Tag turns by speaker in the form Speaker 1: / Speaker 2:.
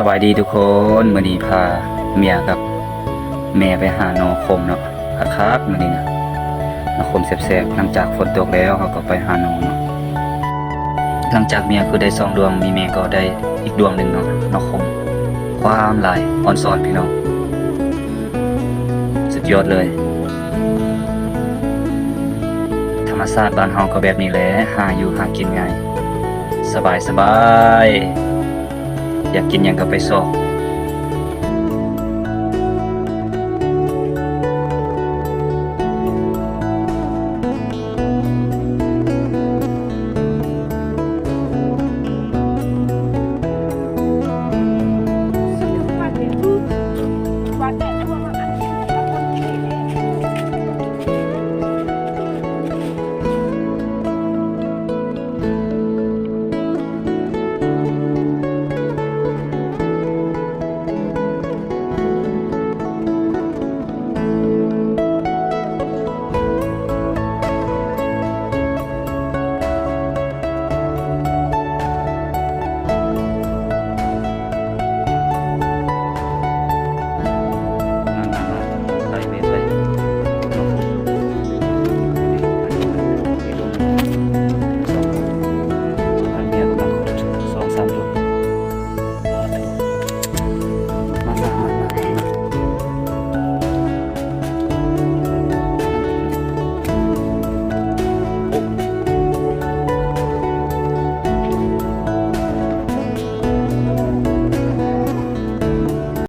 Speaker 1: สบายดีทุกคนมื้อนี้พาเมียกับแม่ไปหาหนอคมเนาะคักๆมื้อนี้นะหนอคมแซ่บๆหลังจากฝนตกแล้วเขาก็ไปหาหนอเนาะหลังจากเมียคือได้2ดวงมีแม่ก็ได้อีกดวงหนึงเนาะหนอคมความหลายอ่อนซ้อนพี่น้องสุดยอดเลยธรรมชาติบ้านเฮาก็แบบนี้แหละหาอยู่หากินง่ายสบายๆอยากกินหยังก็ไปซอก